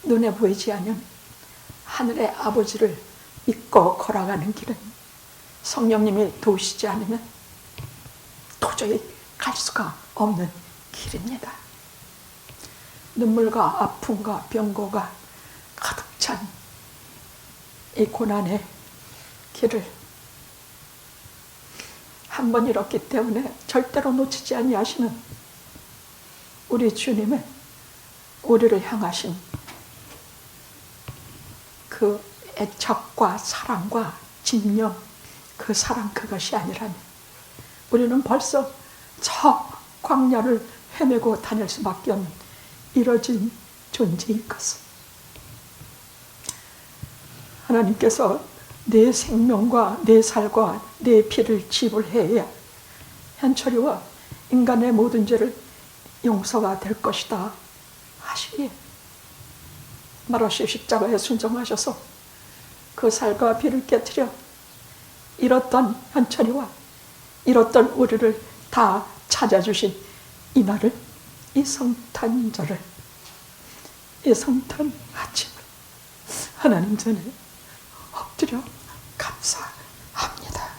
눈에 보이지 않는 하늘의 아버지를 믿고 걸어가는 길은 성령님이 도우시지 않으면 도저히 갈 수가 없는 길입니다. 눈물과 아픔과 병고가 가득 찬 이 고난의 길을 한 번 잃었기 때문에 절대로 놓치지 아니하시는 우리 주님의 우리를 향하신 그 애착과 사랑과 집념, 그 사랑, 그것이 아니라면 우리는 벌써 저 광야를 헤매고 다닐 수밖에 없는 이뤄진 존재인 것을 하나님께서 내 생명과 내 살과 내 피를 지불해야 현철이와 인간의 모든 죄를 용서가 될 것이다 하시기에 말없이 십자가에 순종하셔서 그 살과 피를 깨트려 잃었던 현철이와 잃었던 우리를 다 찾아주신 이날을, 이 성탄절을, 이 성탄 아침을 하나님 전에 엎드려 감사합니다.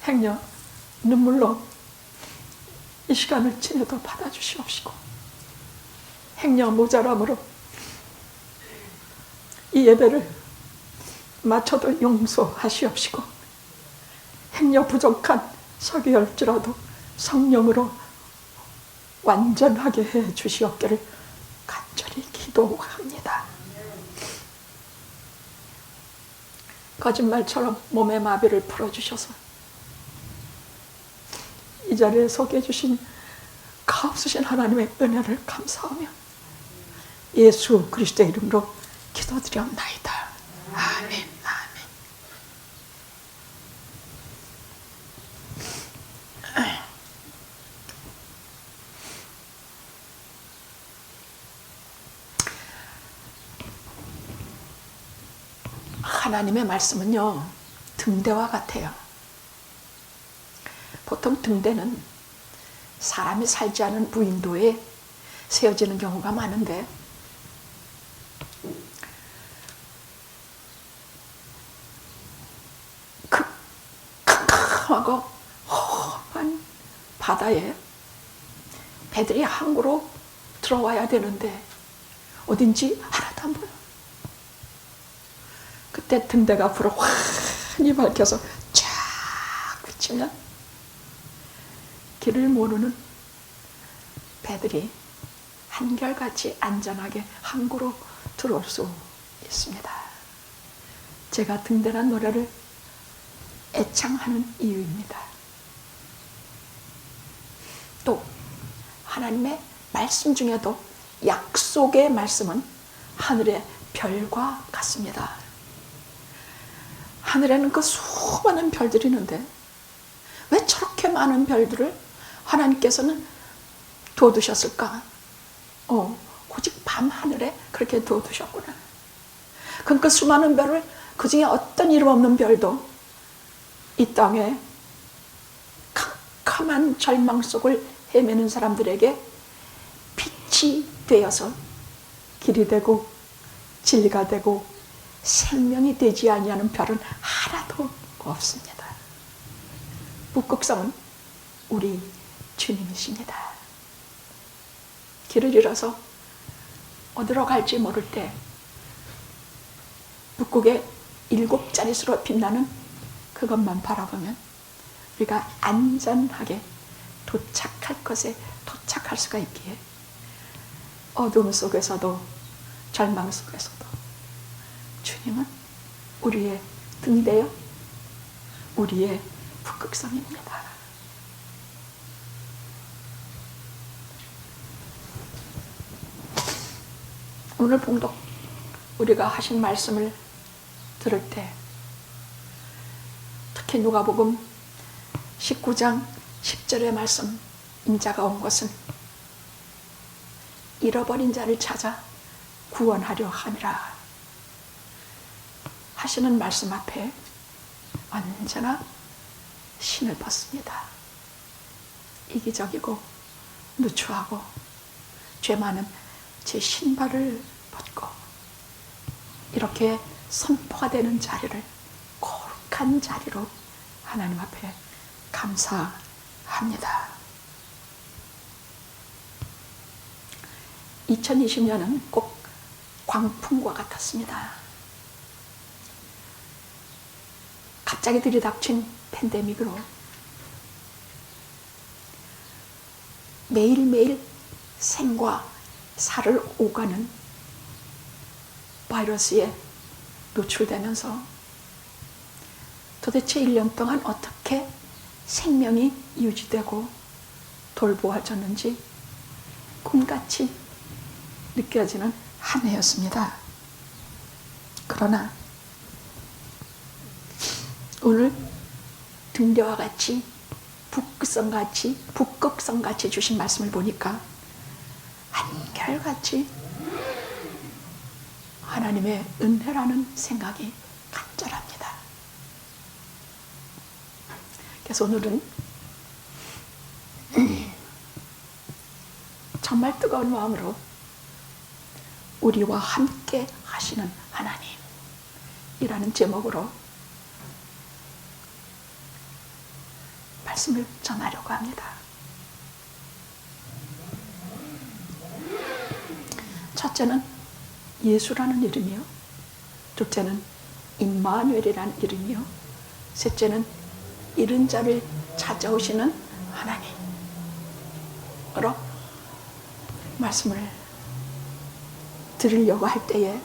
행여 눈물로 이 시간을 지내도 받아주시옵시고, 행여 모자람으로 이 예배를 마쳐도 용서하시옵시고, 행여 부족한 석유일지라도 성령으로 완전하게 해 주시옵기를 간절히 기도합니다. 거짓말처럼 몸의 마비를 풀어주셔서 이 자리에 속해 주신 값으신 하나님의 은혜를 감사하며 예수 그리스도의 이름으로 기도드리옵나이다. 아멘. 아멘. 하나님의 말씀은요, 등대와 같아요. 보통 등대는 사람이 살지 않은 무인도에 세워지는 경우가 많은데, 캄캄하고 험한 바다에 배들이 항구로 들어와야 되는데 어딘지 하나도 안 보여. 그때 등대가 불어 환히 밝혀서 쫙 비치면 길을 모르는 배들이 한결같이 안전하게 항구로 들어올 수 있습니다. 제가 등대란 노래를 애창하는 이유입니다. 또 하나님의 말씀 중에도 약속의 말씀은 하늘의 별과 같습니다. 하늘에는 그 수많은 별들이 있는데 왜 저렇게 많은 별들을 하나님께서는 둬두셨을까? 오직 밤하늘에 그렇게 둬두셨구나. 그럼 그 수많은 별을, 그 중에 어떤 이름 없는 별도 이 땅에 캄캄한 절망 속을 헤매는 사람들에게 빛이 되어서 길이 되고 진리가 되고 생명이 되지 아니하는 별은 하나도 없습니다. 북극성은 우리 주님이십니다. 길을 잃어서 어디로 갈지 모를 때 북극의 7자릿수로 빛나는 그것만 바라보면 우리가 안전하게 도착할 것에 도착할 수가 있기에 어둠 속에서도 절망 속에서도 주님은 우리의 등대요, 우리의 북극성입니다. 오늘 봉독 우리가 하신 말씀을 들을 때 특히 누가복음 19장 10절의 말씀, 인자가 온 것은 잃어버린 자를 찾아 구원하려 함이라 하시는 말씀 앞에 언제나 신을 벗습니다. 이기적이고 누추하고 죄 많은 제 신발을 벗고 이렇게 선포가 되는 자리를, 거룩한 자리로 하나님 앞에 감사합니다. 2020년은 꼭 광풍과 같았습니다. 갑자기 들이닥친 팬데믹으로 매일매일 생과 살을 오가는 바이러스에 노출되면서 도대체 1년 동안 어떻게 생명이 유지되고 돌보아졌는지 꿈같이 느껴지는 한 해였습니다. 그러나 오늘 등대와 같이 북극성같이 주신 말씀을 보니까 한결같이 하나님의 은혜라는 생각이 간절합니다. 그래서 오늘은 정말 뜨거운 마음으로 우리와 함께 하시는 하나님이라는 제목으로 말씀을 전하려고 합니다. 첫째는 예수라는 이름이요, 둘째는 임마누엘이라는 이름이요, 셋째는 이른 자를 찾아오시는 하나님으로 말씀을 드리려고 할 때에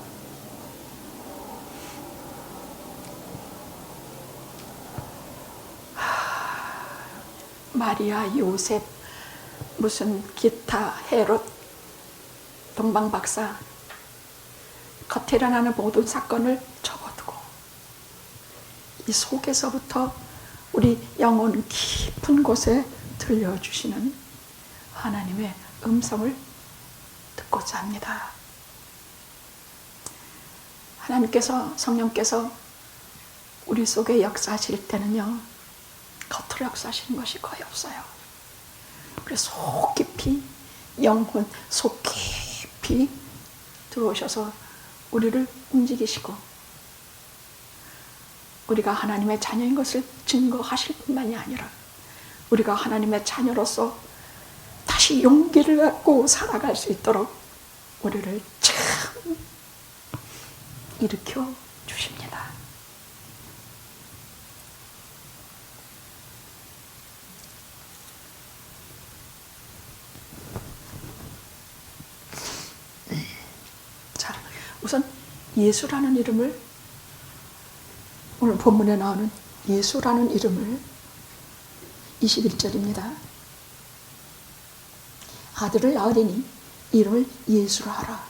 마리아, 요셉, 무슨 기타, 헤롯, 동방박사 겉에 일어나는 모든 사건을 접어두고 이 속에서부터 우리 영혼 깊은 곳에 들려주시는 하나님의 음성을 듣고자 합니다. 하나님께서, 성령께서 우리 속에 역사하실 때는요, 겉으로 역사하시는 것이 거의 없어요. 그래서 속 깊이, 영혼 속 깊이 들어오셔서 우리를 움직이시고 우리가 하나님의 자녀인 것을 증거하실 뿐만이 아니라 우리가 하나님의 자녀로서 다시 용기를 갖고 살아갈 수 있도록 우리를 참 일으켜 주십니다. 자, 우선 예수라는 이름을, 오늘 본문에 나오는 예수라는 이름을 21절입니다. 아들을 낳으리니 이름을 예수라 하라.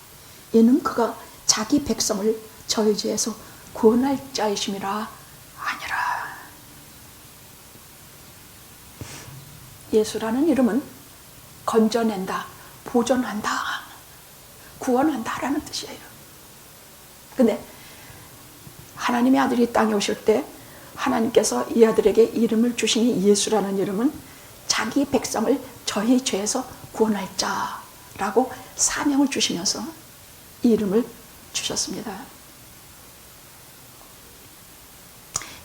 이는 그가 자기 백성을 저희 죄에서 구원할 자이심이라 하니라. 예수라는 이름은 건져낸다, 보존한다, 구원한다라는 뜻이에요. 근데 하나님의 아들이 땅에 오실 때 하나님께서 이 아들에게 이름을 주시니 예수라는 이름은 자기 백성을 저희 죄에서 구원할 자라고 사명을 주시면서 이 이름을 주셨습니다.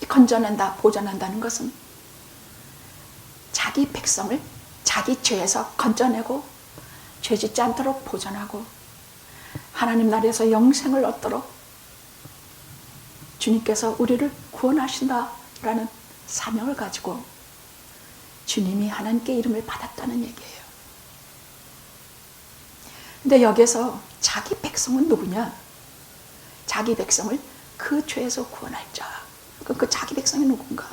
건져낸다, 보존한다는 것은 자기 백성을 자기 죄에서 건져내고 죄짓지 않도록 보존하고 하나님 나라에서 영생을 얻도록 주님께서 우리를 구원하신다라는 사명을 가지고 주님이 하나님께 이름을 받았다는 얘기예요. 근데 여기서 자기 백성은 누구냐? 자기 백성을 그 죄에서 구원할 자. 그 자기 백성이 누군가?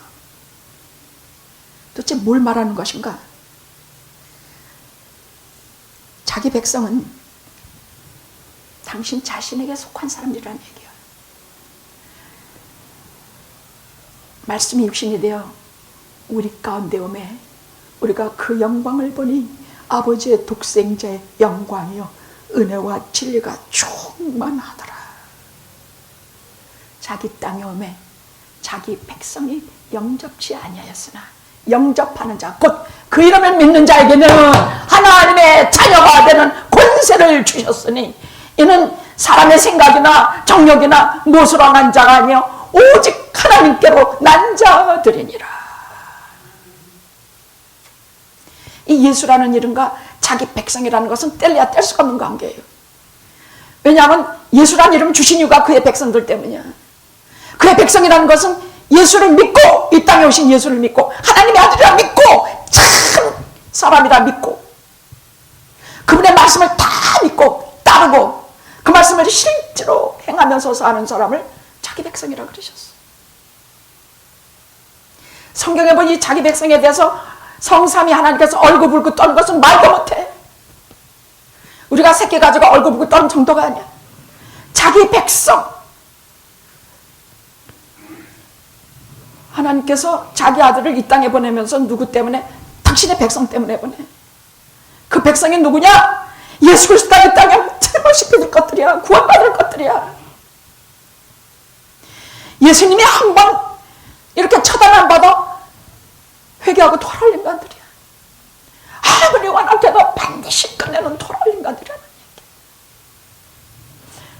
도대체 뭘 말하는 것인가? 자기 백성은 당신 자신에게 속한 사람들이라는 얘기예요. 말씀이 육신이 되어 우리 가운데 오매 우리가 그 영광을 보니 아버지의 독생자의 영광이요 은혜와 진리가 충만하더라. 자기 땅에 오매 자기 백성이 영접치 아니하였으나 영접하는 자, 곧 그 이름을 믿는 자에게는 하나님의 자녀가 되는 권세를 주셨으니 이는 사람의 생각이나 정력이나 무엇으로 난 자가 아니요 오직 하나님께로 난 자들이니라. 이 예수라는 이름과 자기 백성이라는 것은 뗄래야 뗄 수가 없는 관계예요. 왜냐하면 예수라는 이름 주신 이유가 그의 백성들 때문이야. 그의 백성이라는 것은 예수를 믿고, 이 땅에 오신 예수를 믿고, 하나님의 아들이라 믿고, 참 사람이라 믿고, 그분의 말씀을 다 믿고 따르고 그 말씀을 실제로 행하면서 사는 사람을 자기 백성이라 그러셨어. 성경에 보니 자기 백성에 대해서 성삼위 하나님께서 얼굴붉고 떠는 것은 말도 못해. 우리가 새끼 가지고 얼굴붉고 떠는 정도가 아니야. 자기 백성, 하나님께서 자기 아들을 이 땅에 보내면서 누구 때문에? 당신의 백성 때문에 보내. 그 백성이 누구냐? 예수 그리스도가 이 땅에 책임을 씹힐 것들이야. 구원받을 것들이야. 예수님이 한 번 이렇게 처단 안 받아 회개하고 돌아올 인간들이야. 아무리 원한테도 반드시 끝내는 돌아올 인간들이라는 얘기.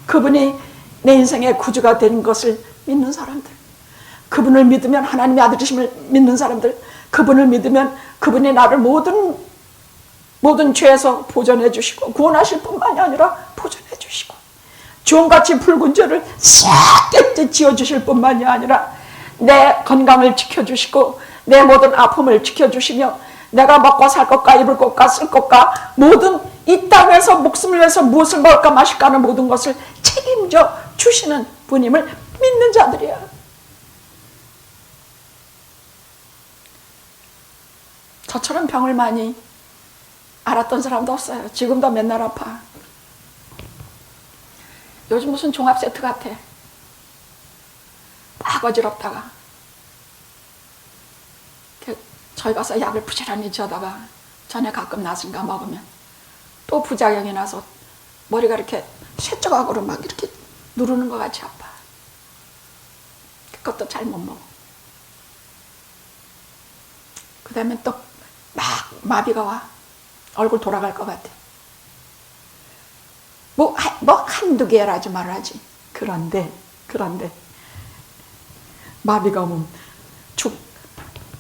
그분이 내 인생의 구주가 된 것을 믿는 사람들, 그분을 믿으면 하나님의 아들이심을 믿는 사람들, 그분을 믿으면 그분이 나를 모든 죄에서 보존해 주시고 구원하실 뿐만이 아니라 보존해 주시고 주홍같이 붉은 죄를 싹 깨끗이 지어주실 뿐만이 아니라 내 건강을 지켜주시고 내 모든 아픔을 지켜주시며 내가 먹고 살 것과 입을 것과 쓸 것과 모든 이 땅에서 목숨을 위해서 무엇을 먹을까 마실까 하는 모든 것을 책임져 주시는 분임을 믿는 자들이야. 저처럼 병을 많이 알았던 사람도 없어요. 지금도 맨날 아파. 요즘 무슨 종합 세트 같아. 딱 어지럽다가 저희 가서 약을 부지런히 지어다가 전에 가끔 나선가 먹으면 또 부작용이 나서 머리가 이렇게 쇠조각으로 막 이렇게 누르는 것 같이 아파. 그것도 잘 못 먹어. 그 다음에 또 막 마비가 와. 얼굴 돌아갈 것 같아. 뭐 한두 개라지 말하지. 그런데 마비가 오면 죽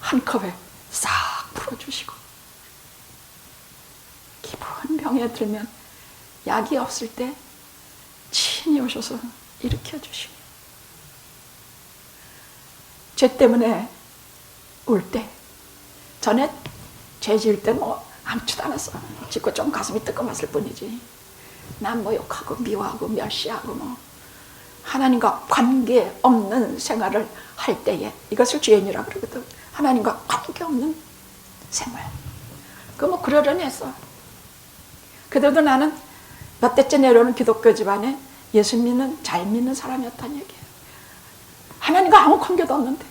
한 컵에 싹 풀어주시고 깊은 병에 들면 약이 없을 때 친히 오셔서 일으켜주시고 죄 때문에 울 때 전에 죄 지을 때 뭐 아무렇지도 않았어. 짓고 좀 가슴이 뜨끔했을 뿐이지. 난 뭐 욕하고 미워하고 멸시하고 뭐 하나님과 관계없는 생활을 할 때에 이것을 죄인이라 그러거든. 하나님과 관계없는 생활. 그 뭐 그러려니 했어. 그래도 나는 몇 대째 내려오는 기독교 집안에 예수 믿는 잘 믿는 사람이었다는 얘기예요. 하나님과 아무 관계도 없는데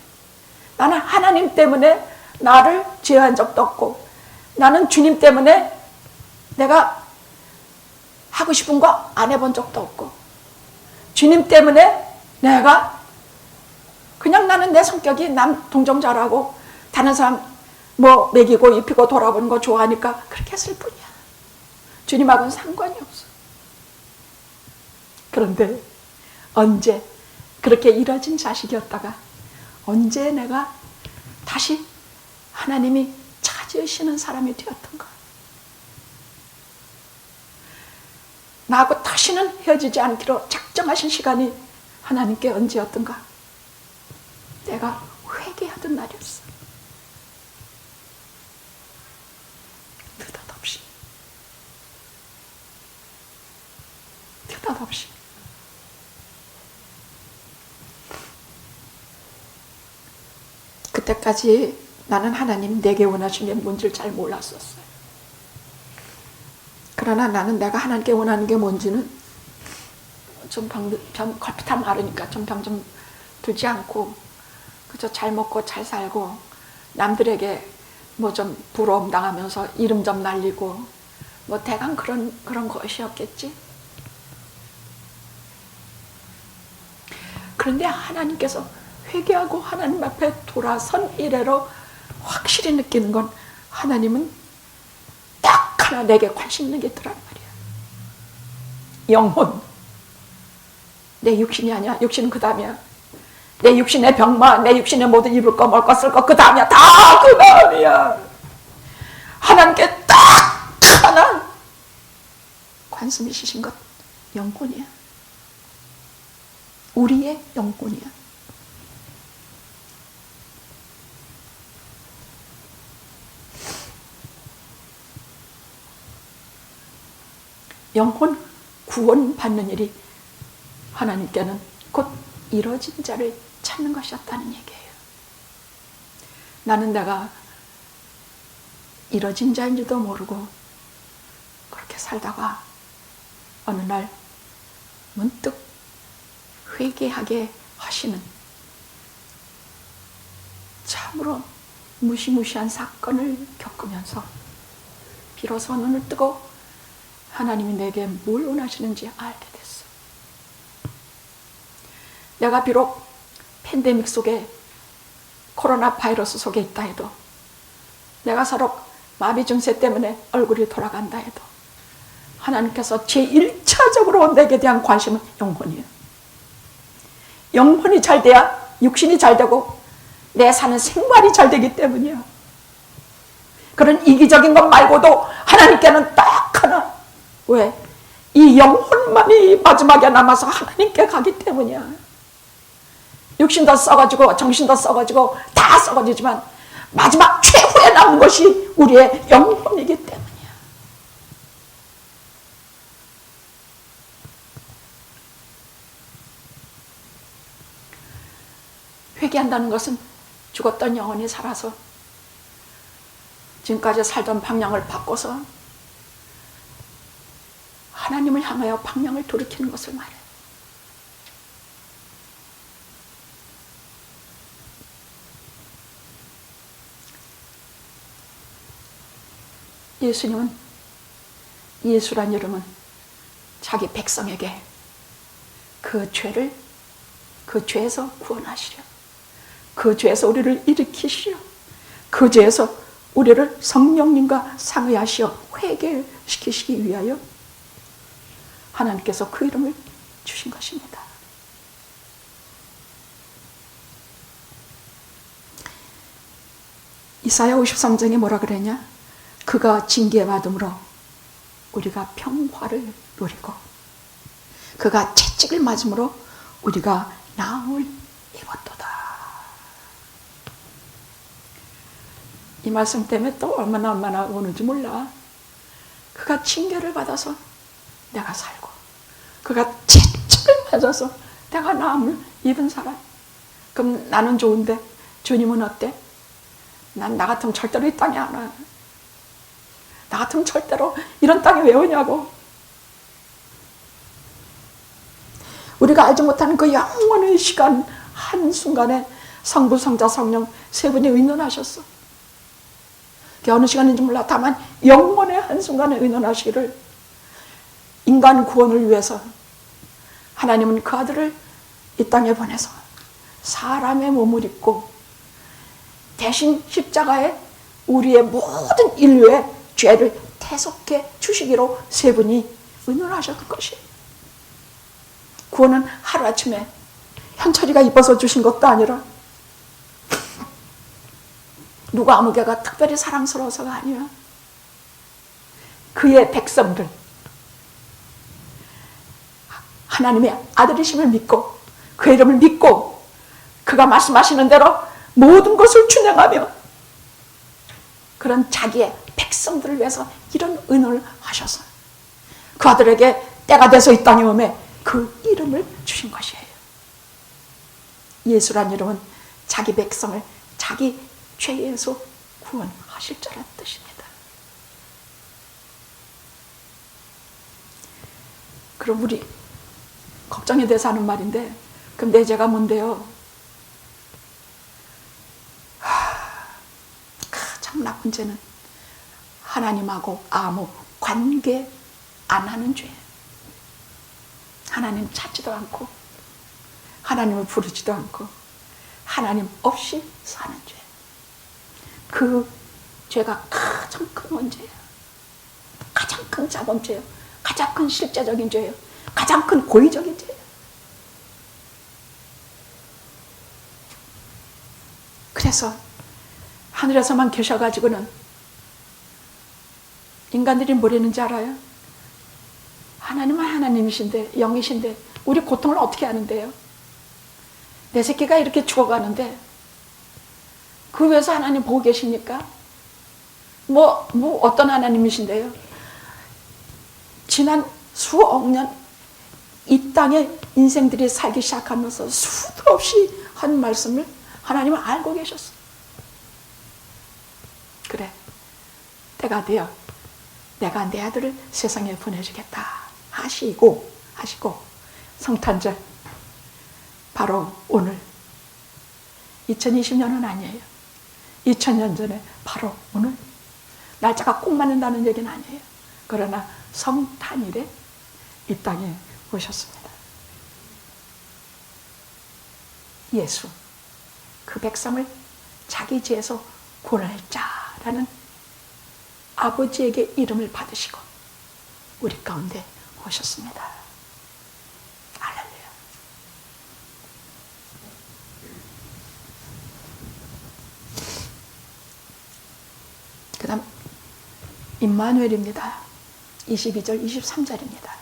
나는 하나님 때문에 나를 제어한 적도 없고 나는 주님 때문에 내가 하고 싶은 거 안 해본 적도 없고 주님 때문에 내가 그냥 나는 내 성격이 남 동정 잘하고 다른 사람 뭐 먹이고 입히고 돌아보는 거 좋아하니까 그렇게 했을 뿐이야. 주님하고는 상관이 없어. 그런데 언제 그렇게 이뤄진 자식이었다가 언제 내가 다시 하나님이 찾으시는 사람이 되었던가. 나하고 다시는 헤어지지 않기로 작정하신 시간이 하나님께 언제였던가. 내가 회개하던 날이었어. 느닷없이 그때까지 나는 하나님 내게 원하시는 게 뭔지를 잘 몰랐었어요. 그러나 나는 내가 하나님께 원하는 게 뭔지는 좀 걸핏하면 마르니까 좀 병 좀 들지 않고 그저 잘 먹고 잘 살고 남들에게 뭐 좀 부러움 당하면서 이름 좀 날리고 뭐 대강 그런 것이었겠지. 그런데 하나님께서 회개하고 하나님 앞에 돌아선 이래로 확실히 느끼는 건 하나님은 딱 하나 내게 관심 있는 게 있더란 말이야. 영혼. 내 육신이 아니야. 육신은 그 다음이야. 내 육신의 병만, 내 육신의 모든 입을 거, 먹을 거, 쓸 거 그 다음이야. 다 그 다음이야. 하나님께 딱 하나 관심이 있으신 것, 영혼이야. 우리의 영혼이야. 영혼 구원받는 일이 하나님께는 곧 이뤄진 자를 찾는 것이었다는 얘기예요. 나는 내가 이뤄진 자인지도 모르고 그렇게 살다가 어느 날 문득 회개하게 하시는 참으로 무시무시한 사건을 겪으면서 비로소 눈을 뜨고 하나님이 내게 뭘 원하시는지 알게 됐어. 내가 비록 팬데믹 속에, 코로나 바이러스 속에 있다 해도, 내가 서로 마비 증세 때문에 얼굴이 돌아간다 해도 하나님께서 제1차적으로 내게 대한 관심은 영혼이에요. 영혼이 잘 돼야 육신이 잘 되고 내 사는 생활이 잘 되기 때문이야. 그런 이기적인 것 말고도 하나님께는 딱 하나. 왜? 이 영혼만이 마지막에 남아서 하나님께 가기 때문이야. 육신도 썩어지고 정신도 썩어지고 다 썩어지지만 마지막 최후에 남은 것이 우리의 영혼이기 때문이야. 회개한다는 것은 죽었던 영혼이 살아서 지금까지 살던 방향을 바꿔서 하나님을 향하여 방향을 돌이키는 것을 말해요. 예수님은, 예수란 이름은 자기 백성에게 그 죄를, 그 죄에서 구원하시려, 그 죄에서 우리를 일으키시려, 그 죄에서 우리를 성령님과 상의하시어 회개시키시기 위하여 하나님께서 그 이름을 주신 것입니다. 이사야 53장에 뭐라 그랬냐? 그가 징계받음으로 우리가 평화를 누리고 그가 채찍을 맞음으로 우리가 나음을 입었도다. 이 말씀 때문에 또 얼마나 우는지 몰라. 그가 징계를 받아서 내가 살고 그가 채찍을 맞아서 내가 나음을 입은 사람. 그럼 나는 좋은데 주님은 어때? 난 나 같으면 절대로 이 땅에 안 와. 나 같으면 절대로 이런 땅에 왜 오냐고. 우리가 알지 못하는 그 영원의 시간 한순간에 성부, 성자, 성령 세 분이 의논하셨어. 그게 어느 시간인지 몰라. 다만 영원의 한순간에 의논하시기를 인간 구원을 위해서 하나님은 그 아들을 이 땅에 보내서 사람의 몸을 입고 대신 십자가에 우리의 모든 인류의 죄를 대속해 주시기로 세 분이 의논하셨던 것이. 구원은 하루아침에 현철이가 입어서 주신 것도 아니라 누가 아무개가 특별히 사랑스러워서가 아니야. 그의 백성들, 하나님의 아들이심을 믿고 그 이름을 믿고 그가 말씀하시는 대로 모든 것을 준행하며 그런 자기의 백성들을 위해서 이런 의논을 하셔서 그 아들에게 때가 돼서 이 땅에 오매 그 이름을 주신 것이에요. 예수란 이름은 자기 백성을 자기 죄에서 구원하실 자란 뜻입니다. 그럼 우리 걱정이 돼서 하는 말인데, 그럼 내 죄가 뭔데요? 가장 나쁜 죄는 하나님하고 아무 관계 안 하는 죄. 하나님 찾지도 않고 하나님을 부르지도 않고 하나님 없이 사는 죄. 그 죄가 가장 큰 문제예요. 가장 큰 자본죄예요. 가장 큰 실제적인 죄예요. 가장 큰 고의적인 죄예요. 그래서 하늘에서만 계셔가지고는 인간들이 뭐라는지 알아요? 하나님은 하나님이신데, 영이신데 우리 고통을 어떻게 아는데요? 내 새끼가 이렇게 죽어가는데 그 위에서 하나님 보고 계십니까? 뭐 어떤 하나님이신데요? 지난 수억 년 이 땅에 인생들이 살기 시작하면서 수도 없이 한 말씀을 하나님은 알고 계셨어. 그래, 때가 되어 내가 내 아들을 세상에 보내주겠다 하시고 성탄절 바로 오늘 2020년은 아니에요. 2000년 전에 바로 오늘 날짜가 꼭 맞는다는 얘기는 아니에요. 그러나 성탄일에 이 땅에 오셨습니다. 예수, 그 백성을 자기 죄에서 구원할 자라는 아버지에게 이름을 받으시고 우리 가운데 오셨습니다. 할렐루야. 그 다음 임마누엘입니다. 22절 23절입니다.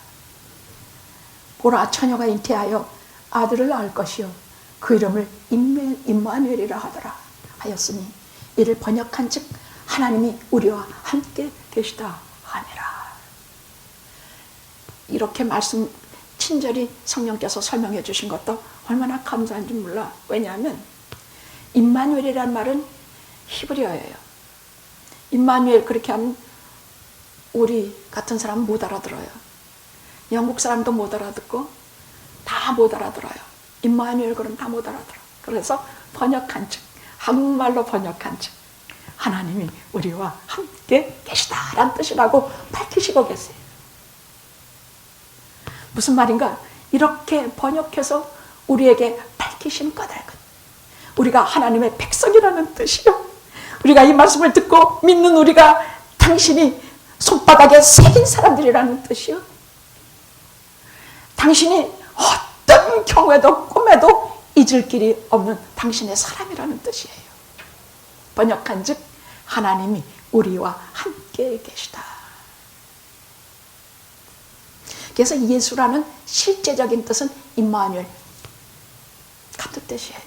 보라, 처녀가 잉태하여 아들을 낳을 것이요 그 이름을 임마누엘이라 하더라 하였으니 이를 번역한 즉 하나님이 우리와 함께 계시다 하니라. 이렇게 말씀 친절히 성령께서 설명해 주신 것도 얼마나 감사한지 몰라. 왜냐하면 임마누엘이라는 말은 히브리어예요. 임마누엘 그렇게 하면 우리 같은 사람은 못 알아들어요. 영국 사람도 못 알아듣고 다 못 알아들어요. 임마누엘 그럼 다 못 알아들어. 그래서 번역한 즉, 한국말로 번역한 즉 하나님이 우리와 함께 계시다라는 뜻이라고 밝히시고 계세요. 무슨 말인가? 이렇게 번역해서 우리에게 밝히신 까닭은 우리가 하나님의 백성이라는 뜻이요, 우리가 이 말씀을 듣고 믿는 우리가 당신이 손바닥에 새긴 사람들이라는 뜻이요, 당신이 어떤 경우에도 꿈에도 잊을 길이 없는 당신의 사람이라는 뜻이에요. 번역한 즉 하나님이 우리와 함께 계시다. 그래서 예수라는 실제적인 뜻은 임마누엘 같은 뜻이에요.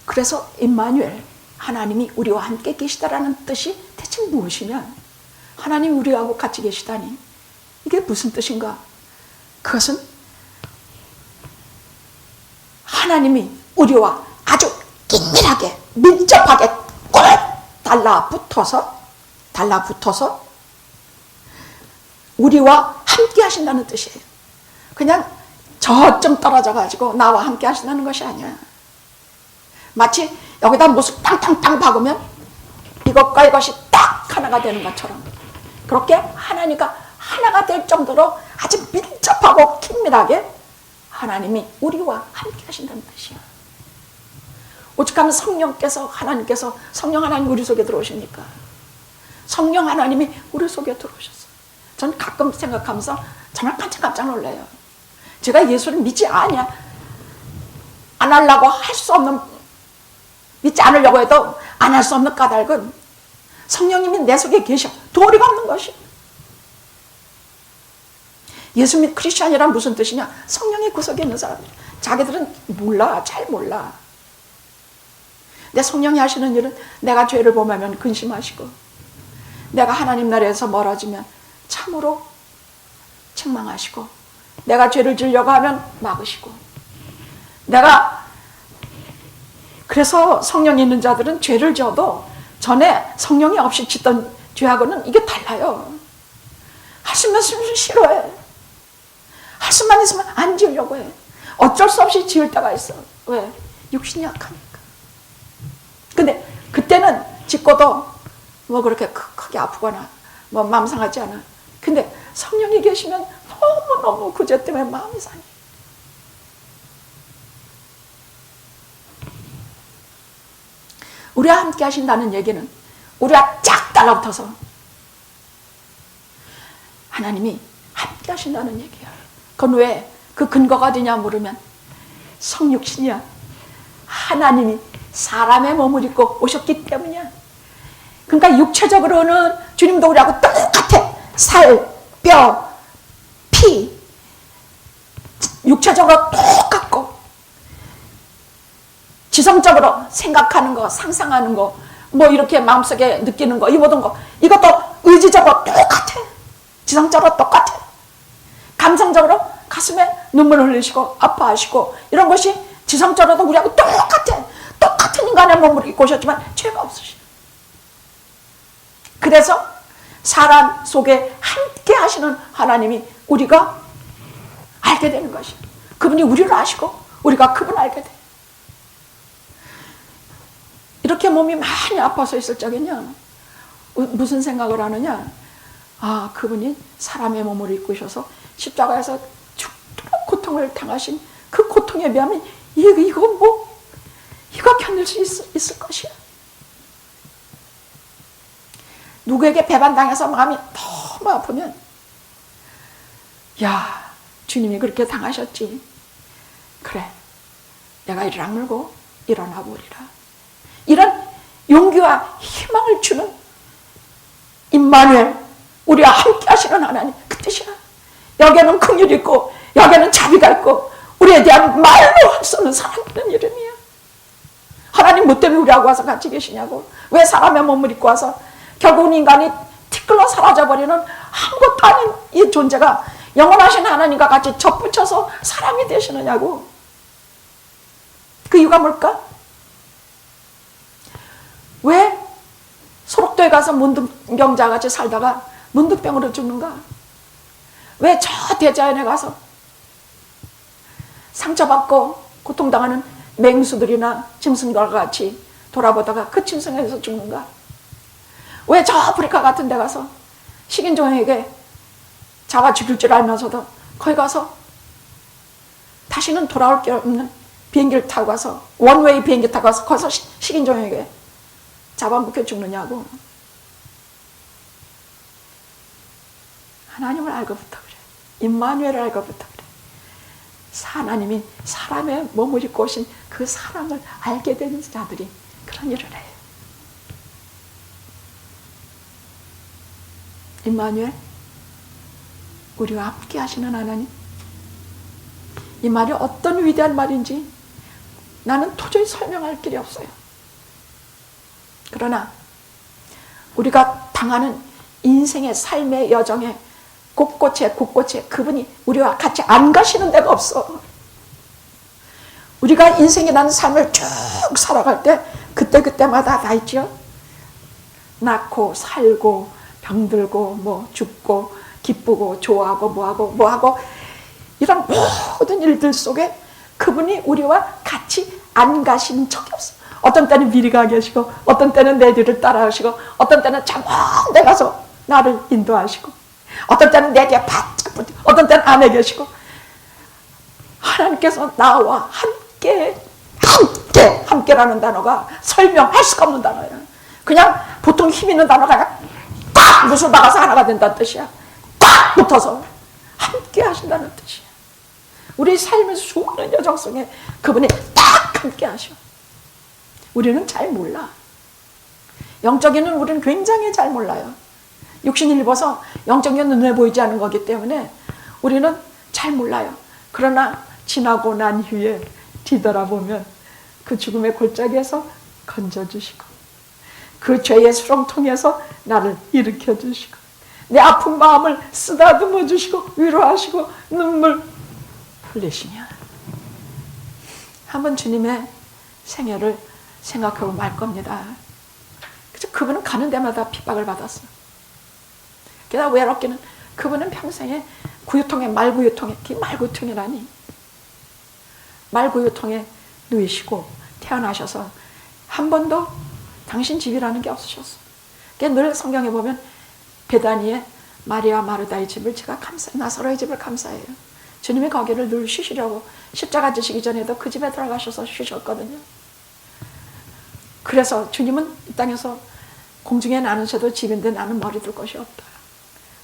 그래서 임마누엘, 하나님이 우리와 함께 계시다라는 뜻이 대체 무엇이냐? 하나님이 우리하고 같이 계시다니 이게 무슨 뜻인가? 그것은 하나님이 우리와 아주 긴밀하게 밀접하게 꼭 달라붙어서 우리와 함께 하신다는 뜻이에요. 그냥 저점 떨어져 가지고 나와 함께 하신다는 것이 아니야. 마치 여기다 못을 땅땅땅 박으면 이것과 이것이 딱 하나가 되는 것처럼 그렇게 하나님과 하나가 될 정도로 아주 밀접하고 긴밀하게 하나님이 우리와 함께 하신다는 뜻이야. 오죽하면 성령께서, 하나님께서, 성령 하나님 우리 속에 들어오십니까? 성령 하나님이 우리 속에 들어오셨어요. 전 가끔 생각하면서 정말 깜짝 놀라요. 제가 예수를 믿지 안 하려고 할 수 없는, 믿지 않으려고 해도 안 할 수 없는 까닭은 성령님이 내 속에 계셔 도리가 없는 것이. 예수 믿 크리스찬이란 무슨 뜻이냐? 성령이 그 속에 있는 사람들. 자기들은 몰라, 잘 몰라. 내 성령이 하시는 일은 내가 죄를 범하면 근심하시고, 내가 하나님 나라에서 멀어지면 참으로 책망하시고, 내가 죄를 지으려고 하면 막으시고, 내가 그래서 성령이 있는 자들은 죄를 지어도 전에 성령이 없이 짓던 죄하고는 이게 달라요. 할 수만 있으면 싫어해. 할 수만 있으면 안 지으려고 해. 어쩔 수 없이 지을 때가 있어. 왜? 육신이 약하니까. 근데 그때는 짓고도 뭐 그렇게 크게 아프거나 뭐 마음 상하지 않아. 근데 성령이 계시면 너무너무 그 죄 때문에 마음이 상해. 우리와 함께 하신다는 얘기는 우리와 짝다 달라붙어서 하나님이 함께 하신다는 얘기야. 그건 왜? 그 근거가 어디냐 물으면 성육신이야. 하나님이 사람의 몸을 입고 오셨기 때문이야. 그러니까 육체적으로는 주님도 우리하고 똑같아. 살, 뼈, 피, 육체적으로 똑같고, 지성적으로 생각하는 거, 상상하는 거, 뭐 이렇게 마음속에 느끼는 거, 이 모든 거, 이것도 의지적으로 똑같아. 지성적으로 똑같아. 감성적으로 가슴에 눈물을 흘리시고 아파하시고 이런 것이 지성적으로도 우리하고 똑같아. 똑같은 인간의 몸을 입고 오셨지만 죄가 없으시오. 그래서 사람 속에 함께 하시는 하나님이 우리가 알게 되는 것이에요. 그분이 우리를 아시고 우리가 그분을 알게 돼. 이렇게 몸이 많이 아파서 있을 적에는 무슨 생각을 하느냐? 아, 그분이 사람의 몸을 입고 오셔서 십자가에서 죽도록 고통을 당하신 그 고통에 비하면 이거 견딜 수 있을 것이야. 누구에게 배반당해서 마음이 너무 아프면 야, 주님이 그렇게 당하셨지. 그래, 내가 이를 악물고 일어나 보리라. 이런 용기와 희망을 주는 임마누엘, 우리와 함께 하시는 하나님, 그 뜻이야. 여기에는 긍휼이 있고 여기에는 자비가 있고 우리에 대한 말로 할 수 없는 사랑하는 이름이야. 하나님 뭐 때문에 우리하고 와서 같이 계시냐고. 왜 사람의 몸을 입고 와서 결국은 인간이 티끌로 사라져버리는 아무것도 아닌 이 존재가 영원하신 하나님과 같이 접붙여서 사람이 되시느냐고. 그 이유가 뭘까? 왜 소록도에 가서 문둥병자같이 살다가 문둥병으로 죽는가? 왜 저 대자연에 가서 상처받고 고통당하는 맹수들이나 짐승들과 같이 돌아보다가 그 짐승에서 죽는가? 왜 저 아프리카 같은 데 가서 식인종에게 잡아 죽일 줄 알면서도 거기 가서 다시는 돌아올 게 없는 비행기를 타고 가서 원웨이 비행기 타고 가서 거기서 식인종에게 잡아먹혀 죽느냐고. 하나님을 알고부터 그래. 임마누엘을 알고부터 그래. 하나님이 사람의 몸을 입고 오신 그 사랑을 알게 된 자들이 그런 일을 해요. 임마누엘, 우리와 함께 하시는 하나님. 이 말이 어떤 위대한 말인지 나는 도저히 설명할 길이 없어요. 그러나 우리가 당하는 인생의 삶의 여정에 곳곳에 그분이 우리와 같이 안 가시는 데가 없어. 우리가 인생이라는 삶을 쭉 살아갈 때 그때마다 다 있죠. 낳고 살고 병들고 뭐 죽고 기쁘고 좋아하고 뭐하고 이런 모든 일들 속에 그분이 우리와 같이 안 가시는 적이 없어. 어떤 때는 미리 가 계시고 어떤 때는 내 뒤를 따라하시고 어떤 때는 저 먼 데 가서 나를 인도하시고 어떤 때는 내 뒤에 바짝 붙고 어떤 때는 안에 계시고 하나님께서 나와 함께라는 단어가 설명할 수가 없는 단어야. 그냥 보통 힘 있는 단어가 아니라 딱 무술 박아서 하나가 된다는 뜻이야. 딱 붙어서 함께 하신다는 뜻이야. 우리 삶의 수많은 여정 속에 그분이 딱 함께 하셔. 우리는 잘 몰라. 영적인은 우리는 굉장히 잘 몰라요. 육신을 입어서 영적인 눈에 보이지 않는 거기 때문에 우리는 잘 몰라요. 그러나 지나고 난 후에 뒤돌아보면 그 죽음의 골짜기에서 건져주시고 그 죄의 수렁통에서 나를 일으켜주시고 내 아픈 마음을 쓰다듬어 주시고 위로하시고 눈물 흘리시냐. 한번 주님의 생애를 생각하고 말 겁니다. 그분은 가는 데마다 핍박을 받았어요. 게다가 외롭기는 그분은 평생에 말구유통에 말구통이라니 말구유통에 누이시고 태어나셔서 한 번도 당신 집이라는 게 없으셨어요. 늘 성경에 보면 베다니에 마리아 마르다의 집을 제가 나사로의 집을 감사해요. 주님이 거기를 늘 쉬시려고 십자가 지시기 전에도 그 집에 들어가셔서 쉬셨거든요. 그래서 주님은 이 땅에서 공중에 나는 새도 집인데 나는 머리 둘 것이 없다.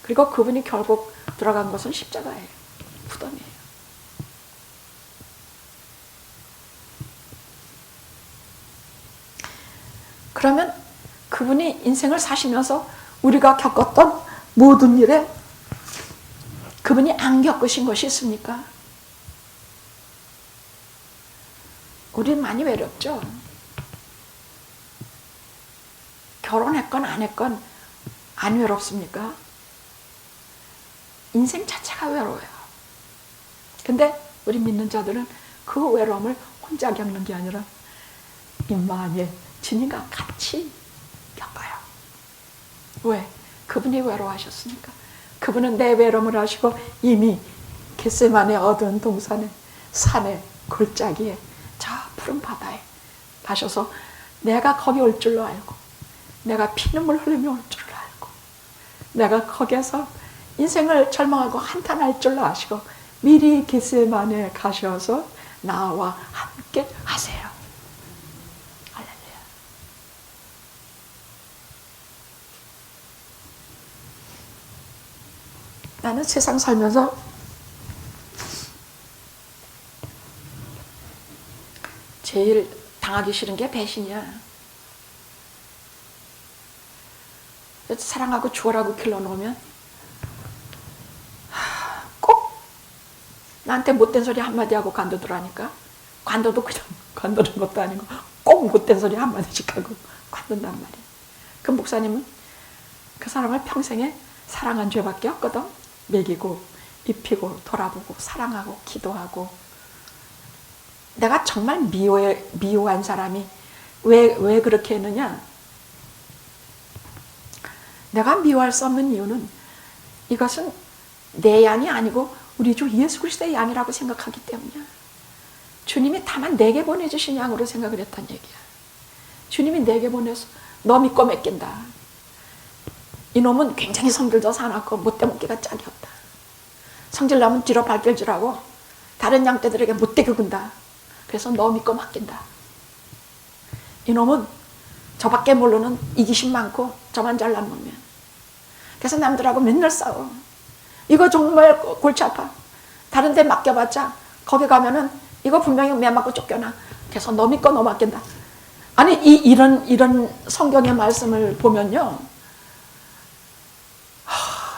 그리고 그분이 결국 들어간 것은 십자가예요. 무덤이에요. 그러면 그분이 인생을 사시면서 우리가 겪었던 모든 일에 그분이 안 겪으신 것이 있습니까? 우리는 많이 외롭죠. 결혼했건 안 했건 안 외롭습니까? 인생 자체가 외로워요. 근데 우리 믿는 자들은 그 외로움을 혼자 겪는 게 아니라 임마누엘 주님과 같이 겪어요. 왜? 그분이 외로워하셨으니까. 그분은 내 외로움을 아시고 이미 겟세마네 어두운 동산에 산에 골짜기에 저 푸른 바다에 가셔서 내가 거기 올 줄로 알고 내가 피눈물 흘리며 올 줄로 알고 내가 거기에서 인생을 절망하고 한탄할 줄로 아시고 미리 겟세마네에 가셔서 나와 함께 하세요. 할렐루야. 나는 세상 살면서 제일 당하기 싫은 게 배신이야. 사랑하고 주어라고 길러놓으면 꼭 나한테 못된 소리 한마디 하고 관두더라니까. 관둬도 그냥 관두는 것도 아니고 꼭 못된 소리 한마디씩 하고 관둔단 말이야. 그 목사님은 그 사람을 평생에 사랑한 죄밖에 없거든. 먹이고 입히고 돌아보고 사랑하고 기도하고. 내가 정말 미워한 사람이 왜 그렇게 했느냐. 내가 미워할 수 없는 이유는 이것은 내 양이 아니고 우리 주 예수 그리스도의 양이라고 생각하기 때문이야. 주님이 다만 내게 보내주신 양으로 생각을 했단 얘기야. 주님이 내게 보내서 너 믿고 맡긴다. 이놈은 굉장히 성질도 사납고 못돼 먹기가 짝이 없다. 성질나면 뒤로 발길질하고 다른 양떼들에게 못되게 군다. 그래서 너 믿고 맡긴다. 이놈은 저밖에 모르는 이기심 많고 저만 잘난 놈이야. 그래서 남들하고 맨날 싸워. 이거 정말 골치 아파. 다른 데 맡겨봤자 거기 가면은 이거 분명히 매 맞고 쫓겨나. 그래서 너 믿고 너 맡긴다. 아니 이런 성경의 말씀을 보면요.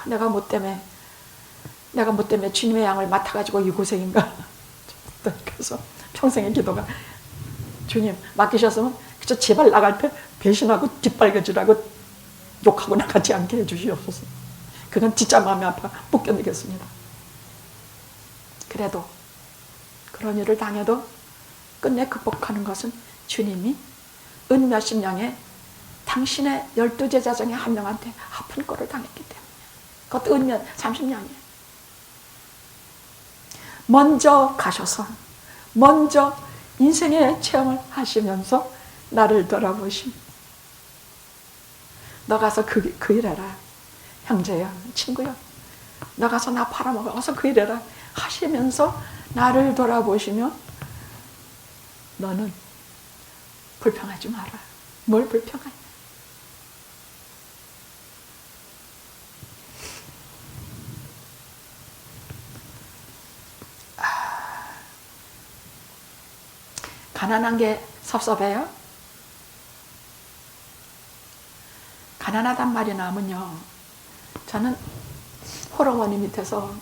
내가 뭐 때문에 주님의 양을 맡아가지고 이 고생인가. 그래서 평생의 기도가 주님 맡기셨으면 그저 제발 나갈 때 배신하고 뒷발겨질하고 욕하고 나가지 않게 해주시옵소서. 그건 진짜 마음이 아파 못 견디겠습니다. 그래도 그런 일을 당해도 끝내 극복하는 것은 주님이 은 몇십 년에 당신의 12제자 중에 한 명한테 아픈 꼴을 당했기 때문에. 그것도 은 30년이에요. 먼저 가셔서 먼저 인생의 체험을 하시면서 나를 돌아보심. 너 가서 그 일해라. 형제야, 친구야. 너 가서 나 팔아먹어. 어서 그 일해라. 하시면서 나를 돌아보시면 너는 불평하지 마라. 뭘 불평하냐. 가난한 게 섭섭해요? 가난하단 말이 나오면요. 저는 호러머니 밑에서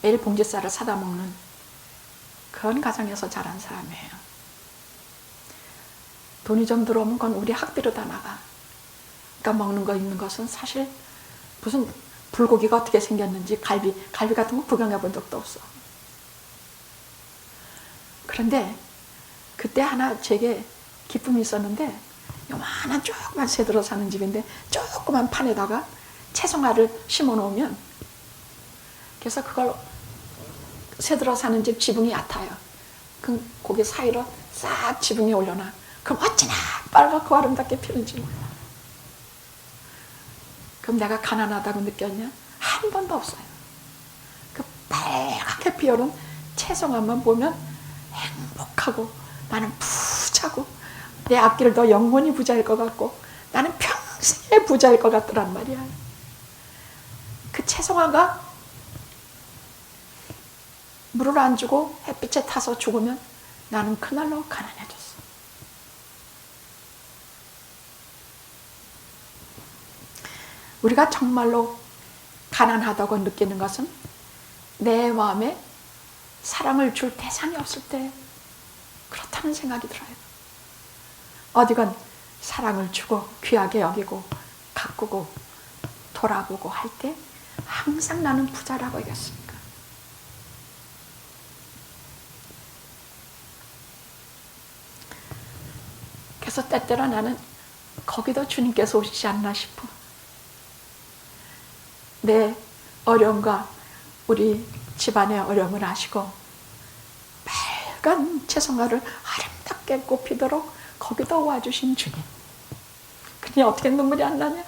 매일 봉지쌀을 사다 먹는 그런 가정에서 자란 사람이에요. 돈이 좀 들어오면 그건 우리 학비로 다 나가. 그러니까 먹는 거 입는 것은 사실 무슨 불고기가 어떻게 생겼는지 갈비 같은 거 구경해 본 적도 없어. 그런데 그때 하나 제게 기쁨이 있었는데 요만한 조그만 새들어 사는 집인데 조그만 판에다가 채송화를 심어 놓으면 그래서 그걸 새들어 사는 집 지붕이 얕아요. 그럼 거기 사이로 싹 지붕에 올려놔. 그럼 어찌나 빨갛고 아름답게 피는지 몰라. 그럼 내가 가난하다고 느꼈냐? 한 번도 없어요. 그 빨갛게 피어오른 채송화만 보면 행복하고 나는 부자고 내 앞길을 더 영원히 부자일 것 같고 나는 평생의 부자일 것 같더란 말이야. 그 채송화가 물을 안 주고 햇빛에 타서 죽으면 나는 그날로 가난해졌어. 우리가 정말로 가난하다고 느끼는 것은 내 마음에 사랑을 줄 대상이 없을 때 그렇다는 생각이 들어요. 어디건 사랑을 주고 귀하게 여기고 가꾸고 돌아보고 할 때 항상 나는 부자라고 여겼으니까. 그래서 때때로 나는 거기도 주님께서 오시지 않나 싶어. 내 어려움과 우리 집안의 어려움을 아시고 빨간 채송화를 아름답게 꽃피도록 거기도 와주신 주님. 그냥 어떻게 눈물이 안 나냐?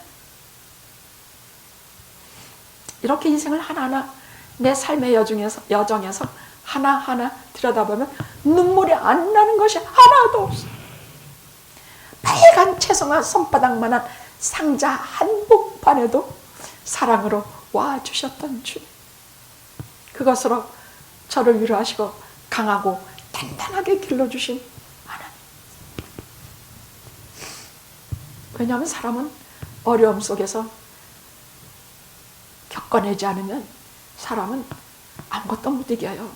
이렇게 인생을 하나하나 내 삶의 여정에서 하나하나 들여다보면 눈물이 안 나는 것이 하나도 없어. 빨간 채송화 손바닥만한 상자 한 복판에도 사랑으로 와주셨던 주님. 그것으로 저를 위로하시고 강하고 단단하게 길러주신 하나님. 왜냐하면 사람은 어려움 속에서 겪어내지 않으면 사람은 아무것도 못 이겨요.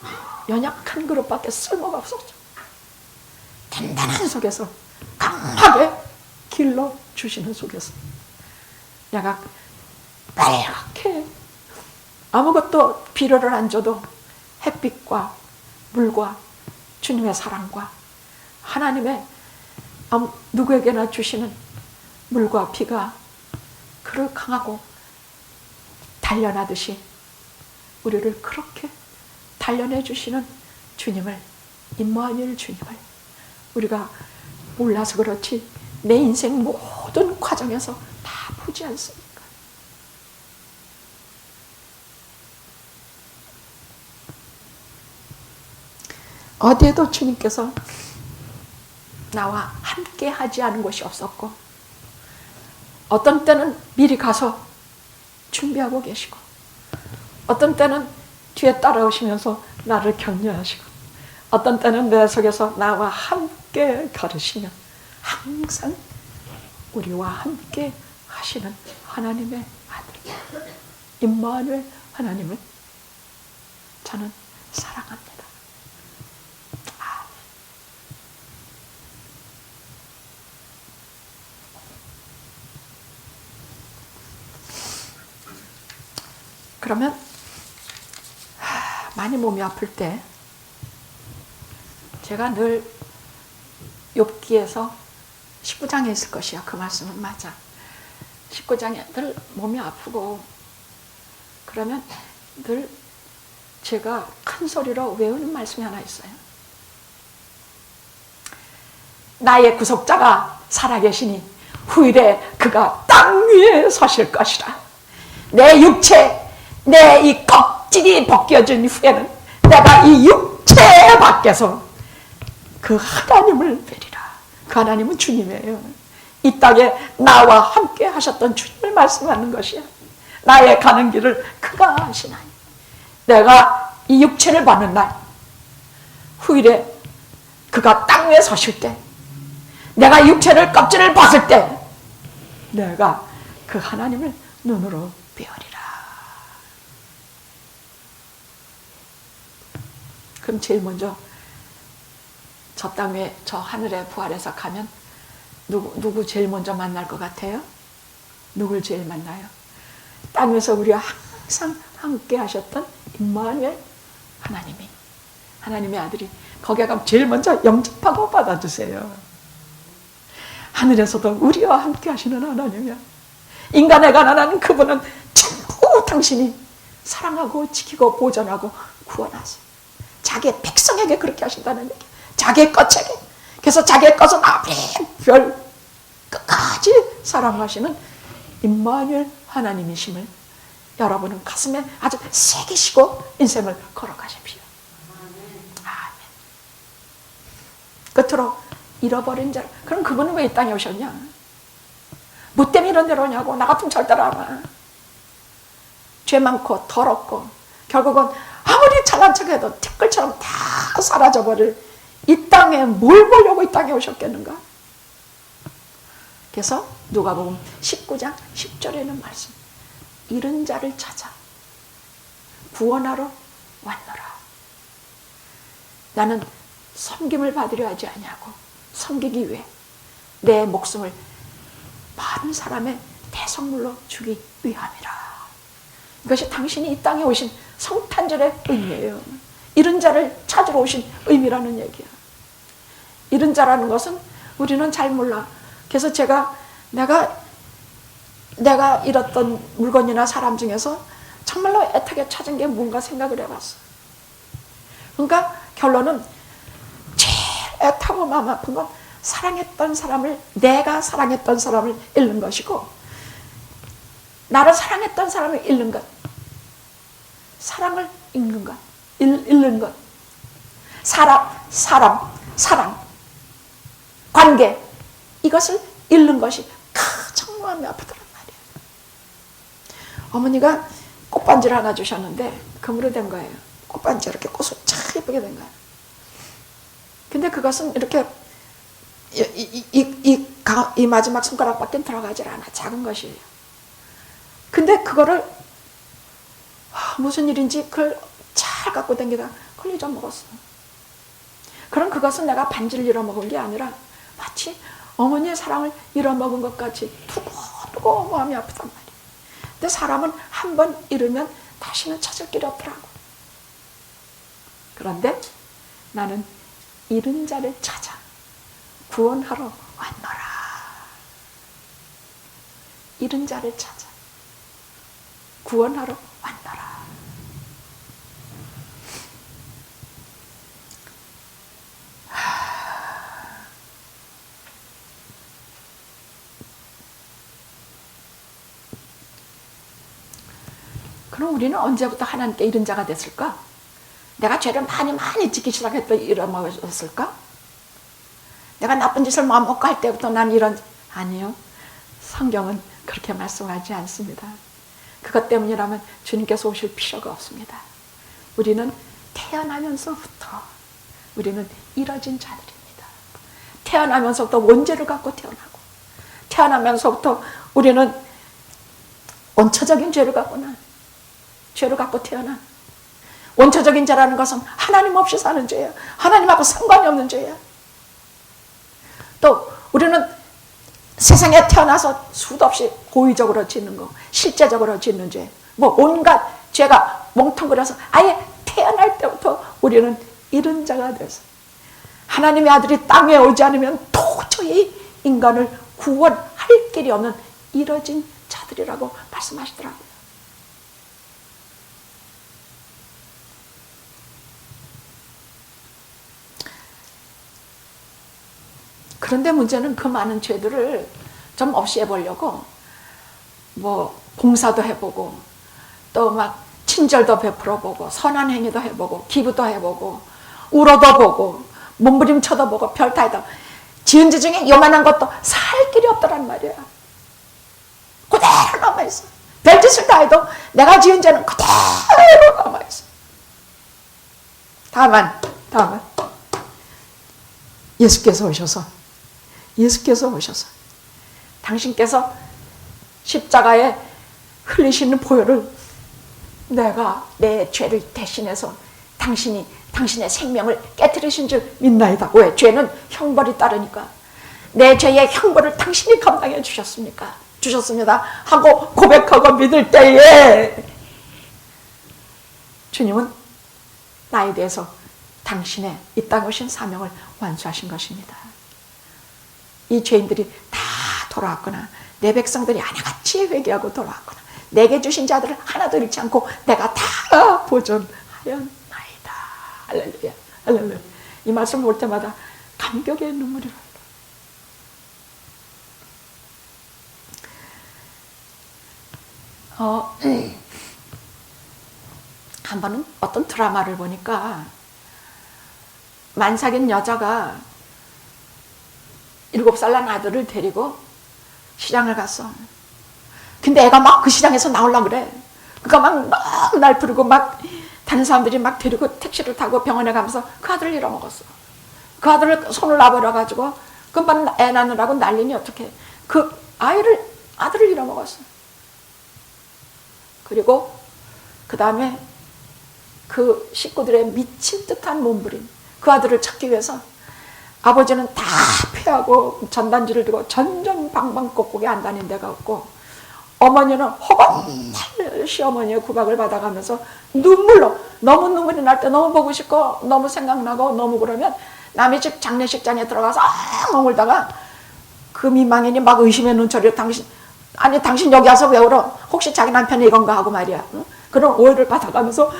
연약한 그릇밖에 쓸모가 없었죠. 단단한 속에서 강하게 길러주시는 속에서 내가 빨갛게 아무것도 비료를 안 줘도 햇빛과 물과 주님의 사랑과 하나님의 누구에게나 주시는 물과 비가 그를 강하고 단련하듯이 우리를 그렇게 단련해 주시는 주님을, 임마누엘 주님을 우리가 몰라서 그렇지 내 인생 모든 과정에서 다 보지 않습니까? 어디에도 주님께서 나와 함께 하지 않은 곳이 없었고, 어떤 때는 미리 가서 준비하고 계시고, 어떤 때는 뒤에 따라오시면서 나를 격려하시고, 어떤 때는 내 속에서 나와 함께 걸으시며 항상 우리와 함께 하시는 하나님의 아들 임마누엘 하나님을 저는 사랑합니다. 그러면 많이 몸이 아플 때 제가 늘 욥기에서 19장에 있을 것이야. 그 말씀은 맞아. 19장에 늘 몸이 아프고 그러면 늘 제가 큰 소리로 외우는 말씀이 하나 있어요. 나의 구속자가 살아계시니 후일에 그가 땅 위에 서실 것이라. 내 육체, 내 이 껍질이 벗겨진 후에는 내가 이 육체 밖에서 그 하나님을 뵈리라. 그 하나님은 주님이에요. 이 땅에 나와 함께 하셨던 주님을 말씀하는 것이야. 나의 가는 길을 그가 아시나니 내가 이 육체를 받는 날 후일에 그가 땅 위에 서실 때 내가 육체를 껍질을 벗을 때 내가 그 하나님을 눈으로 배우리라. 그럼 제일 먼저 저 땅에 저 하늘에 부활해서 가면 누구 제일 먼저 만날 것 같아요? 누굴 제일 만나요? 땅에서 우리와 항상 함께 하셨던 임마누엘 하나님이, 하나님의 아들이 거기에 가면 제일 먼저 영접하고 받아주세요. 하늘에서도 우리와 함께 하시는 하나님이야. 인간의 가난한 그분은 전부 당신이 사랑하고 지키고 보존하고 구원하세요. 자기의 백성에게 그렇게 하신다는 얘기. 자기의 것에게. 그래서 자기의 것은 아무리 별 끝까지 사랑하시는 임마누엘 하나님이심을 여러분은 가슴에 아주 새기시고 인생을 걸어가십시오. 아멘. 끝으로 잃어버린 자. 그럼 그분은 왜 이 땅에 오셨냐? 뭐 때문에 이런 데로 오냐고. 나 같으면 절대로 안 와. 죄 많고 더럽고 결국은 아무리 잘난 척해도 티끌처럼 다 사라져버릴 이 땅에 뭘 보려고 이 땅에 오셨겠는가. 그래서 누가복음 19장 10절에는 말씀, 잃은 자를 찾아 구원하러 왔노라. 나는 섬김을 받으려 하지 아니하고 섬기기 위해 내 목숨을 많은 사람의 대성물로 주기 위함이라. 이것이 당신이 이 땅에 오신 성탄절의 의미예요. 잃은 자를 찾으러 오신 의미라는 얘기야. 잃은 자라는 것은 우리는 잘 몰라. 그래서 내가 잃었던 물건이나 사람 중에서 정말로 애타게 찾은 게 뭔가 생각을 해봤어. 그러니까 결론은 제일 애타고 마음 아픈 건 내가 사랑했던 사람을 잃는 것이고, 나를 사랑했던 사람을 잃는 것, 사랑을 잃는 것, 잃는 것, 사랑, 관계, 이것을 잃는 것이 가장 마음이 아프더란 말이에요. 어머니가 꽃반지를 하나 주셨는데 금으로 된 거예요. 꽃반지 이렇게 꽃을 참 예쁘게 된 거예요. 근데 그것은 이렇게 이 마지막 손가락밖에 들어가질 않아. 작은 것이에요. 근데 그거를 무슨 일인지 그걸 잘 갖고 다니다가 그걸 잊어먹었어. 그럼 그것은 내가 반지를 잃어먹은 게 아니라 마치 어머니의 사랑을 잃어먹은 것 같이 두고 마음이 아프단 말이에요. 근데 사람은 한 번 잃으면 다시는 찾을 길이 없더라고. 그런데 나는 잃은 자를 찾아 구원하러 왔노라. 잃은 자를 찾아 구원하러 왔노라. 그럼 우리는 언제부터 하나님께 잃은 자가 됐을까? 내가 죄를 많이 짓기 시작했더 잃어먹었을까? 내가 나쁜 짓을 마음 먹고 할 때부터 난 아니요. 성경은 그렇게 말씀하지 않습니다. 그것 때문이라면 주님께서 오실 필요가 없습니다. 우리는 태어나면서부터 우리는 잃어진 자들입니다. 태어나면서부터 원죄를 갖고 태어나고, 태어나면서부터 우리는 원초적인 죄를 갖고 태어나. 원초적인 죄라는 것은 하나님 없이 사는 죄야. 하나님하고 상관이 없는 죄야. 또 우리는 세상에 태어나서 수도 없이 고의적으로 짓는 거, 실제적으로 짓는 죄, 뭐 온갖 죄가 멍텅그려서 아예 태어날 때부터 우리는 잃은 자가 돼서 하나님의 아들이 땅에 오지 않으면 도저히 인간을 구원할 길이 없는 잃어진 자들이라고 말씀하시더라고요. 그런데 문제는 그 많은 죄들을 좀 없애보려고 뭐 봉사도 해보고 또 막 친절도 베풀어보고 선한 행위도 해보고 기부도 해보고 울어도 보고 몸부림쳐도 보고 별 다 해도 지은 죄 중에 요만한 것도 살 길이 없더란 말이야. 그대로 남아있어. 별짓을 다 해도 내가 지은 죄는 그대로 남아있어. 다만 예수께서 오셔서 당신께서 십자가에 흘리시는 보혈을 내가 내 죄를 대신해서 당신의 생명을 깨뜨리신 줄 믿나이다. 왜? 죄는 형벌이 따르니까. 내 죄의 형벌을 당신이 감당해 주셨습니까? 주셨습니다 하고 고백하고 믿을 때에 주님은 나에 대해서 당신의 이 땅에 오신 사명을 완수하신 것입니다. 이 죄인들이 다 돌아왔거나 내 백성들이 하나같이 회개하고 돌아왔거나 내게 주신 자들을 하나도 잃지 않고 내가 다 보존하였나이다. 할렐루야, 할렐루야. 이 말씀 볼 때마다 감격의 눈물이 흘러. 한 번은 어떤 드라마를 보니까 만삭인 여자가 7살 난 아들을 데리고 시장을 갔어. 근데 애가 막 그 시장에서 나오려고 그래. 그러니까 막 날 부르고 막 다른 사람들이 막 데리고 택시를 타고 병원에 가면서 그 아들을 잃어먹었어. 그 아들을 손을 놔버려가지고 금방 애 낳느라고 난리니 어떡해. 그 아들을 잃어먹었어. 그리고 그 다음에 그 식구들의 미친 듯한 몸부림, 그 아들을 찾기 위해서 아버지는 다 피하고 전단지를 들고 전전방방곡곡에 안 다닌 데가 없고, 어머니는 허겁날 시어머니의 구박을 받아가면서 너무 눈물이 날 때 너무 보고 싶고 너무 생각나고 너무 그러면 남의 집 장례식장에 들어가서 머물다가 그 민망인이 막 의심의 눈초리로 당신 여기 와서 왜 울어? 혹시 자기 남편이 이건가 하고 말이야. 응? 그런 오해를 받아가면서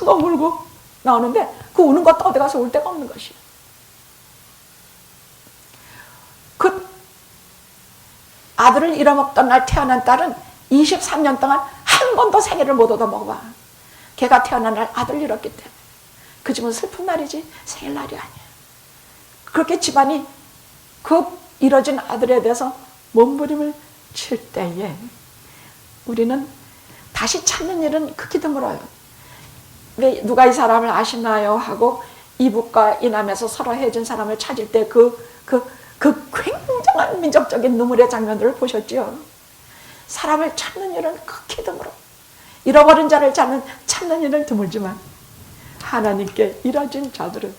너무 울고 나오는데 그 우는 것도 어디 가서 울 데가 없는 것이야. 그 아들을 잃어먹던 날 태어난 딸은 23년 동안 한 번도 생일을 못 얻어먹어봐. 걔가 태어난 날 아들 잃었기 때문에. 그 집은 슬픈 날이지 생일날이 아니야. 그렇게 집안이 그 잃어진 아들에 대해서 몸부림을 칠 때에 우리는 다시 찾는 일은 극히 드물어요. 왜 누가 이 사람을 아시나요? 하고 이북과 이남에서 서로 헤어진 사람을 찾을 때 그 굉장한 민족적인 눈물의 장면들을 보셨죠? 사람을 찾는 일은 극히 드물어. 잃어버린 자를 찾는 일은 드물지만 하나님께 잃어진 자들은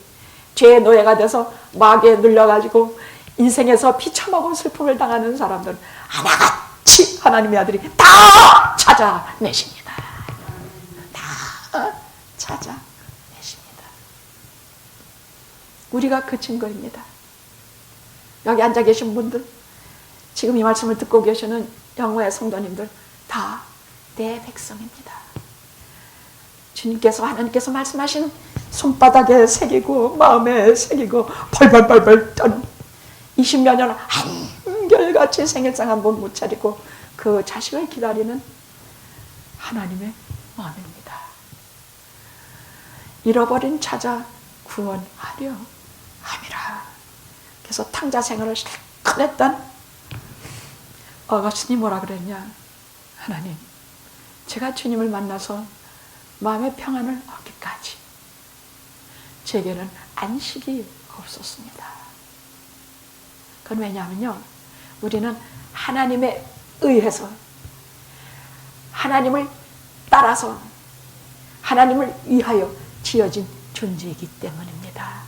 죄의 노예가 돼서 마귀에 눌려가지고 인생에서 피쳐먹은 슬픔을 당하는 사람들은 하나같이 하나님의 아들이 다 찾아내십니다. 다 찾아내십니다. 우리가 그 증거입니다. 여기 앉아 계신 분들, 지금 이 말씀을 듣고 계시는 영화의 성도님들 다 내 백성입니다. 주님께서, 하나님께서 말씀하신 손바닥에 새기고 마음에 새기고 벌벌벌벌 떠는 20여 년 한결같이 생일상 한 번 못 차리고 그 자식을 기다리는 하나님의 마음입니다. 잃어버린 찾아 구원하려 함이라. 그래서 탕자 생활을 실컷 했던 어거스틴이 뭐라 그랬냐? 하나님, 제가 주님을 만나서 마음의 평안을 얻기까지 제게는 안식이 없었습니다. 그건 왜냐하면요, 우리는 하나님에 의해서, 하나님을 따라서, 하나님을 위하여 지어진 존재이기 때문입니다.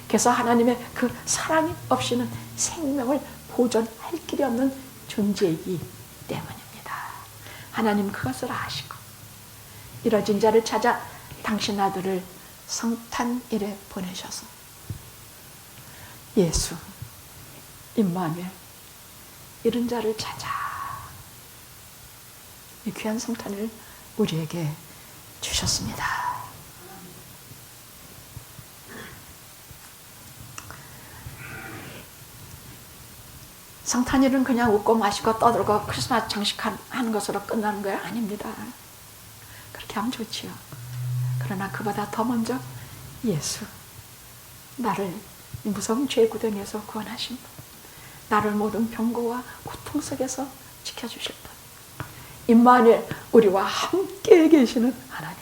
그래서 하나님의 그 사랑이 없이는 생명을 보존할 길이 없는 존재이기 때문입니다. 하나님 그것을 아시고 잃어진 자를 찾아 당신 아들을 성탄일에 보내셔서 예수, 임마누엘, 잃은 자를 찾아 이 귀한 성탄을 우리에게 주셨습니다. 성탄일은 그냥 웃고 마시고 떠들고 크리스마스 장식하는 것으로 끝나는 거예요? 아닙니다. 그렇게 하면 좋지요. 그러나 그보다 더 먼저 예수, 나를 무서운 죄 구덩이에서 구원하신 분, 나를 모든 병고와 고통 속에서 지켜주실 분, 임마누엘, 우리와 함께 계시는 하나님,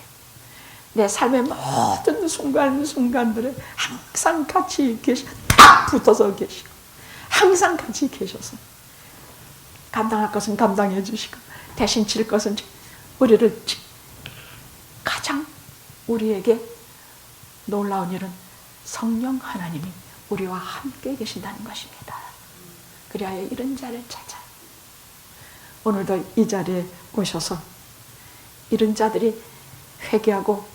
내 삶의 모든 순간순간들에 항상 같이 딱 붙어서 계시고 항상 같이 계셔서 감당할 것은 감당해 주시고 대신 질 것은 우리를 가장 우리에게 놀라운 일은 성령 하나님이 우리와 함께 계신다는 것입니다. 그리하여 이런 자를 찾아 오늘도 이 자리에 오셔서 이런 자들이 회개하고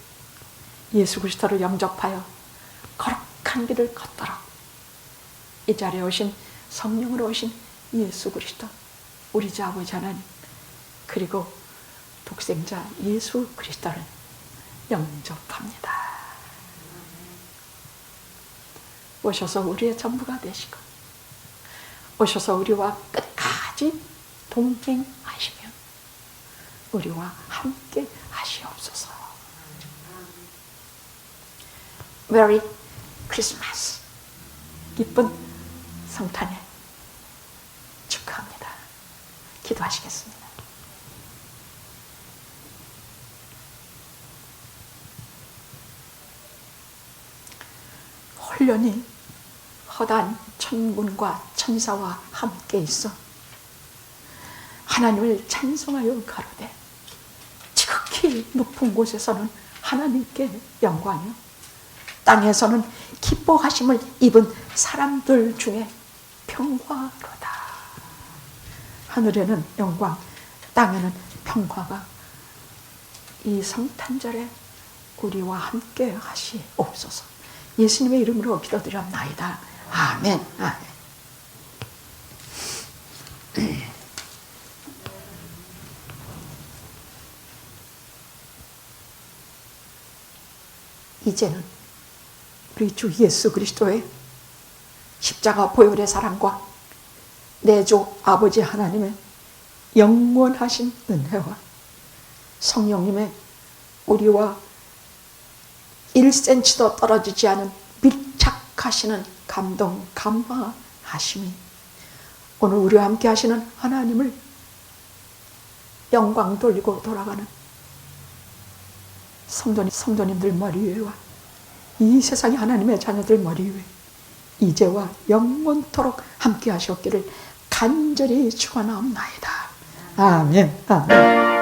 예수 그리스도를 영접하여 거룩한 길을 걷도록 이 자리에 오신 성령으로 오신 예수 그리스도, 우리 주 아버지 하나님, 그리고 독생자 예수 그리스도를 영접합니다. 오셔서 우리의 전부가 되시고 오셔서 우리와 끝까지 동행하시며 우리와 함께 하시옵소서. Merry Christmas. 기쁜 성탄에 축하합니다. 기도하시겠습니다. 홀련히 허다한 천군과 천사와 함께 있어 하나님을 찬송하여 가로되 지극히 높은 곳에서는 하나님께 영광이요 땅에서는 기뻐하심을 입은 사람들 중에 평화로다. 하늘에는 영광, 땅에는 평화가 이 성탄절에 우리와 함께 하시옵소서. 예수님의 이름으로 기도드렸나이다. 아멘. 아멘. 이제는 우리 주 예수 그리스도의 십자가 보혈의 사랑과 내 주 아버지 하나님의 영원하신 은혜와 성령님의 우리와 1cm도 떨어지지 않은 밀착하시는 감동, 감화하심이 오늘 우리와 함께 하시는 하나님을 영광 돌리고 돌아가는 성도님들 머리 위에와 이 세상의 하나님의 자녀들 머리 위에 이제와 영원토록 함께 하셨기를 간절히 축원하옵나이다. 아멘. 아멘.